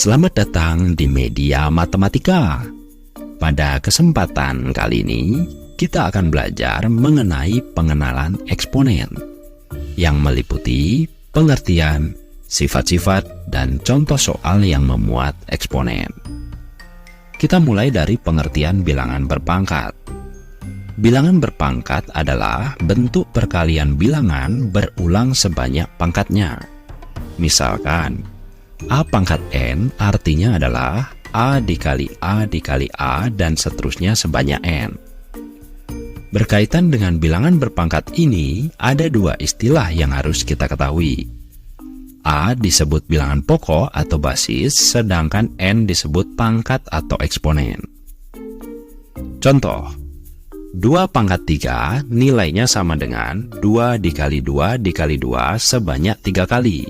Selamat datang di Media Matematika. Pada kesempatan kali ini, kita akan belajar mengenai pengenalan eksponen yang meliputi pengertian, sifat-sifat, dan contoh soal yang memuat eksponen. Kita mulai dari pengertian bilangan berpangkat. Bilangan berpangkat adalah bentuk perkalian bilangan berulang sebanyak pangkatnya. Misalkan, A pangkat N artinya adalah A dikali A dikali A dan seterusnya sebanyak N. Berkaitan dengan bilangan berpangkat ini, ada dua istilah yang harus kita ketahui. A disebut bilangan pokok atau basis, sedangkan N disebut pangkat atau eksponen. Contoh, 2 pangkat 3 nilainya sama dengan 2 dikali 2 dikali 2 sebanyak 3 kali.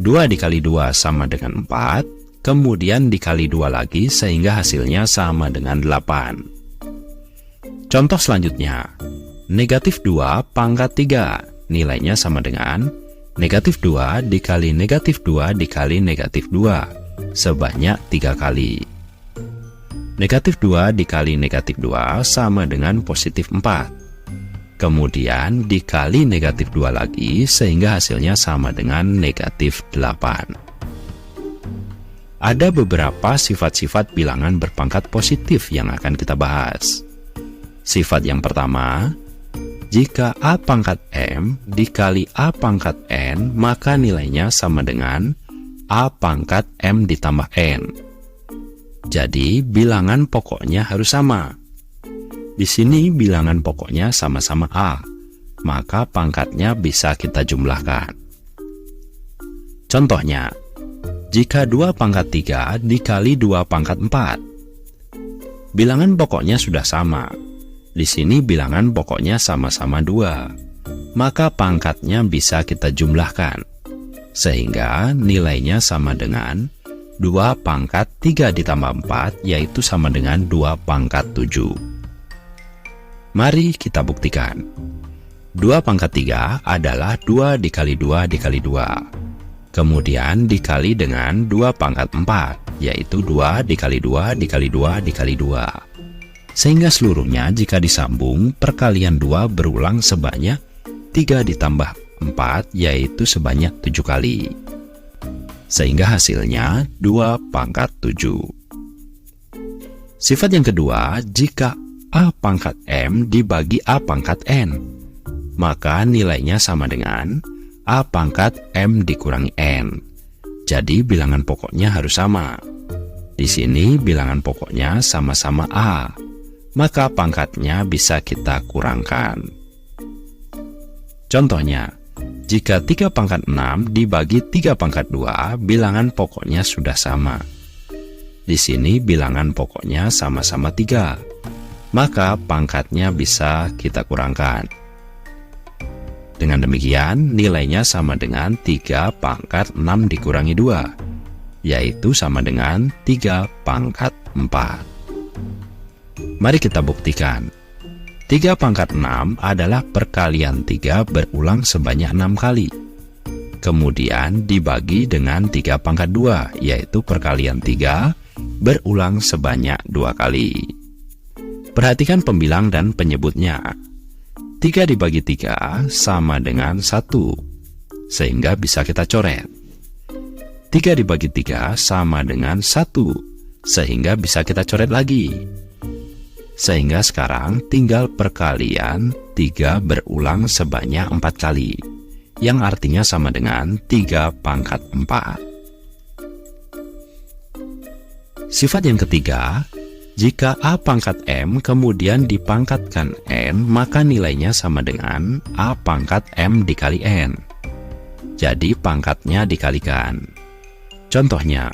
2 dikali 2 sama dengan 4, kemudian dikali 2 lagi sehingga hasilnya sama dengan 8. Contoh selanjutnya, negatif 2 pangkat 3 nilainya sama dengan negatif 2 dikali negatif 2 dikali negatif 2 sebanyak 3 kali. Negatif 2 dikali negatif 2 sama dengan positif 4. Kemudian dikali negatif 2 lagi sehingga hasilnya sama dengan negatif 8. Ada beberapa sifat-sifat bilangan berpangkat positif yang akan kita bahas. Sifat yang pertama, jika A pangkat M dikali A pangkat N, maka nilainya sama dengan A pangkat M ditambah N. Jadi bilangan pokoknya harus sama. Di sini bilangan pokoknya sama-sama A, maka pangkatnya bisa kita jumlahkan. Contohnya, jika 2 pangkat 3 dikali 2 pangkat 4, bilangan pokoknya sudah sama. Di sini bilangan pokoknya sama-sama 2, maka pangkatnya bisa kita jumlahkan, sehingga nilainya sama dengan 2 pangkat 3 ditambah 4, yaitu sama dengan 2 pangkat 7. Mari kita buktikan. 2 pangkat 3 adalah 2 dikali 2 dikali 2. Kemudian dikali dengan 2 pangkat 4, yaitu 2 dikali 2 dikali 2 dikali 2. Sehingga seluruhnya jika disambung, perkalian 2 berulang sebanyak 3 ditambah 4, yaitu sebanyak 7 kali. Sehingga hasilnya 2 pangkat 7. Sifat yang kedua, jika A pangkat M dibagi A pangkat N, maka nilainya sama dengan A pangkat M dikurangi N. Jadi bilangan pokoknya harus sama. Di sini bilangan pokoknya sama-sama A, maka pangkatnya bisa kita kurangkan. Contohnya, jika 3 pangkat 6 dibagi 3 pangkat 2, bilangan pokoknya sudah sama. Di sini bilangan pokoknya sama-sama 3. Maka pangkatnya bisa kita kurangkan. Dengan demikian, nilainya sama dengan 3 pangkat 6 dikurangi 2, yaitu sama dengan 3 pangkat 4. Mari kita buktikan. 3 pangkat 6 adalah perkalian 3 berulang sebanyak 6 kali. Kemudian dibagi dengan 3 pangkat 2, yaitu perkalian 3 berulang sebanyak 2 kali. Perhatikan pembilang dan penyebutnya. 3 dibagi 3 sama dengan 1, sehingga bisa kita coret. 3 dibagi 3 sama dengan 1, sehingga bisa kita coret lagi. Sehingga sekarang tinggal perkalian 3 berulang sebanyak 4 kali, yang artinya sama dengan 3 pangkat 4. Sifat yang ketiga, jika A pangkat M kemudian dipangkatkan N, maka nilainya sama dengan A pangkat M dikali N. Jadi pangkatnya dikalikan. Contohnya,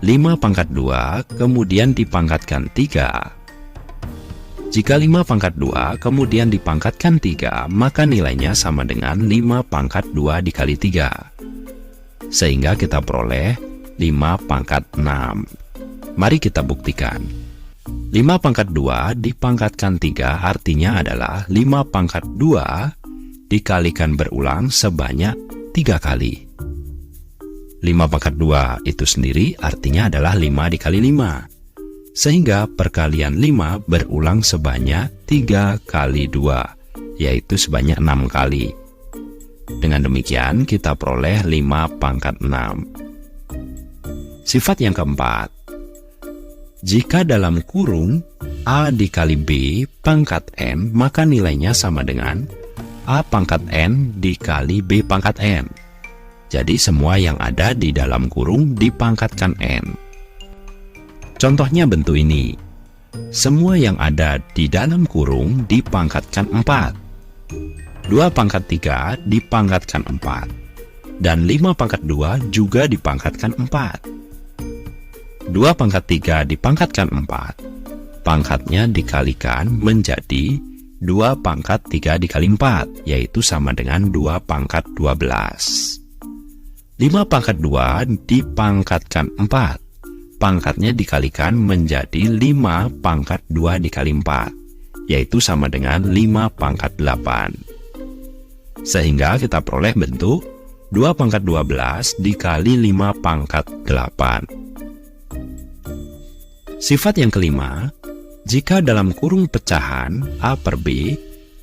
5 pangkat 2 kemudian dipangkatkan 3. Jika 5 pangkat 2 kemudian dipangkatkan 3, maka nilainya sama dengan 5 pangkat 2 dikali 3. Sehingga kita peroleh 5 pangkat 6. Mari kita buktikan. 5 pangkat 2 dipangkatkan 3 artinya adalah 5 pangkat 2 dikalikan berulang sebanyak 3 kali. 5 pangkat 2 itu sendiri artinya adalah 5 dikali 5. Sehingga perkalian 5 berulang sebanyak 3 kali 2, yaitu sebanyak 6 kali. Dengan demikian kita peroleh 5 pangkat 6. Sifat yang keempat, jika dalam kurung A dikali B pangkat N, maka nilainya sama dengan A pangkat N dikali B pangkat N. Jadi semua yang ada di dalam kurung dipangkatkan N. Contohnya bentuk ini. Semua yang ada di dalam kurung dipangkatkan 4. 2 pangkat 3 dipangkatkan 4. Dan 5 pangkat 2 juga dipangkatkan 4. 2 pangkat 3 dipangkatkan 4. Pangkatnya dikalikan menjadi 2 pangkat 3 dikali 4, yaitu sama dengan 2 pangkat 12. 5 pangkat 2 dipangkatkan 4. Pangkatnya dikalikan menjadi 5 pangkat 2 dikali 4, yaitu sama dengan 5 pangkat 8. Sehingga kita peroleh bentuk 2 pangkat 12 dikali 5 pangkat 8. Sifat yang kelima, jika dalam kurung pecahan A per B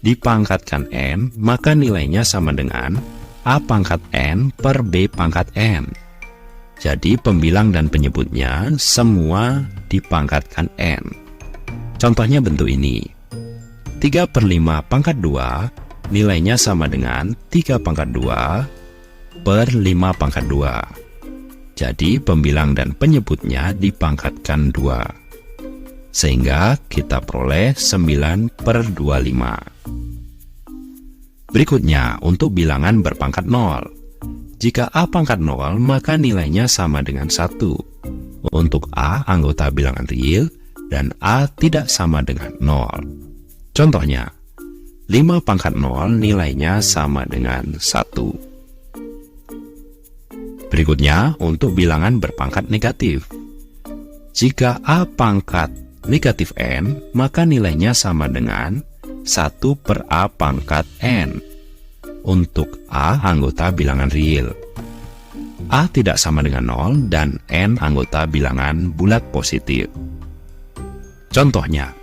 dipangkatkan N, maka nilainya sama dengan A pangkat N per B pangkat N. Jadi pembilang dan penyebutnya semua dipangkatkan N. Contohnya bentuk ini. 3 per 5 pangkat 2 nilainya sama dengan 3 pangkat 2 per 5 pangkat 2. Jadi pembilang dan penyebutnya dipangkatkan 2. Sehingga kita peroleh 9 per 25. Berikutnya untuk bilangan berpangkat 0. Jika A pangkat 0, maka nilainya sama dengan 1. Untuk A anggota bilangan real dan A tidak sama dengan 0. Contohnya, 5 pangkat 0 nilainya sama dengan 1. Berikutnya untuk bilangan berpangkat negatif. Jika A pangkat negatif N, maka nilainya sama dengan 1 per A pangkat N. Untuk A anggota bilangan real. A tidak sama dengan 0 dan N anggota bilangan bulat positif. Contohnya,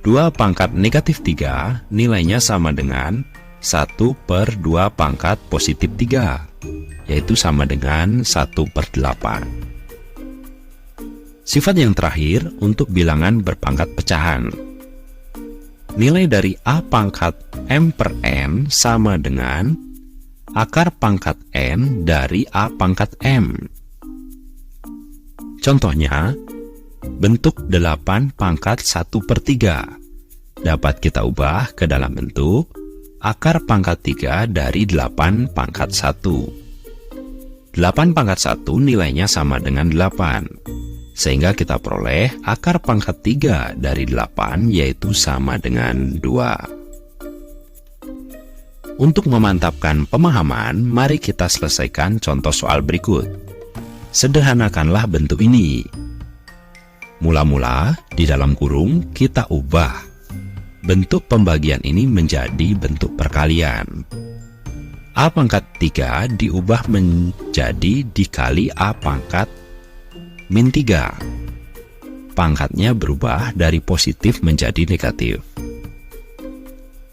2 pangkat negatif 3 nilainya sama dengan 1 per 2 pangkat positif 3, yaitu sama dengan 1 per 8. Sifat yang terakhir untuk bilangan berpangkat pecahan. Nilai dari A pangkat M per N sama dengan akar pangkat N dari A pangkat M. Contohnya, bentuk 8 pangkat 1 per 3 dapat kita ubah ke dalam bentuk akar pangkat 3 dari 8 pangkat 1. 8 pangkat 1 nilainya sama dengan 8. Sehingga kita peroleh akar pangkat 3 dari 8 yaitu sama dengan 2. Untuk memantapkan pemahaman, mari kita selesaikan contoh soal berikut. Sederhanakanlah bentuk ini. Mula-mula di dalam kurung kita ubah bentuk pembagian ini menjadi bentuk perkalian. A pangkat 3 diubah menjadi dikali A pangkat min 3. Pangkatnya berubah dari positif menjadi negatif.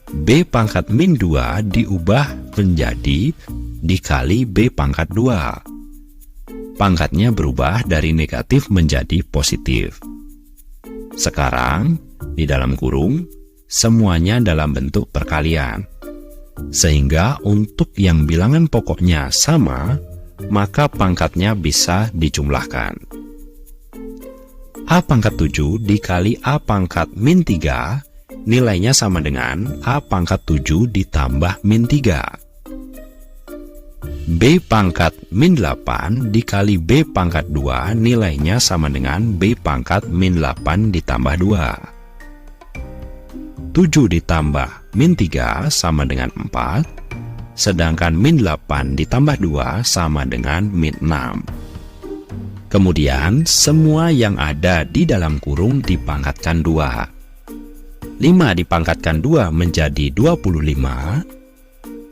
B pangkat min 2 diubah menjadi dikali B pangkat 2. Pangkatnya berubah dari negatif menjadi positif. Sekarang, di dalam kurung, semuanya dalam bentuk perkalian. Sehingga untuk yang bilangan pokoknya sama, maka pangkatnya bisa dijumlahkan. A pangkat 7 dikali A pangkat min 3 nilainya sama dengan A pangkat 7 ditambah min 3. B pangkat min 8 dikali B pangkat 2 nilainya sama dengan B pangkat min 8 ditambah 2. 7 ditambah min 3 sama dengan 4, sedangkan min 8 ditambah 2 sama dengan min 6. Kemudian, semua yang ada di dalam kurung dipangkatkan 2. 5 dipangkatkan 2 menjadi 25.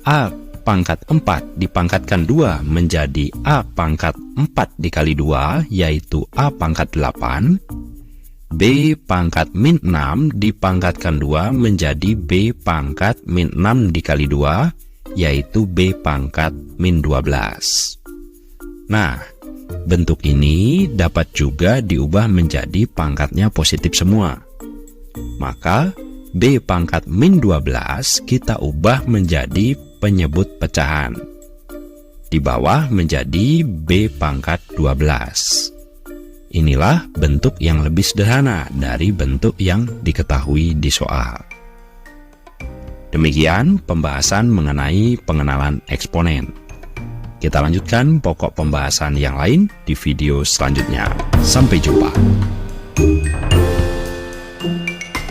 A pangkat 4 dipangkatkan 2 menjadi A pangkat 4 dikali 2, yaitu A pangkat 8. B pangkat min 6 dipangkatkan 2 menjadi B pangkat min 6 dikali 2, yaitu B pangkat min 12. Nah, bentuk ini dapat juga diubah menjadi pangkatnya positif semua. Maka, B pangkat min 12 kita ubah menjadi penyebut pecahan. Di bawah menjadi B pangkat 12. Inilah bentuk yang lebih sederhana dari bentuk yang diketahui di soal. Demikian pembahasan mengenai pengenalan eksponen. Kita lanjutkan pokok pembahasan yang lain di video selanjutnya. Sampai jumpa.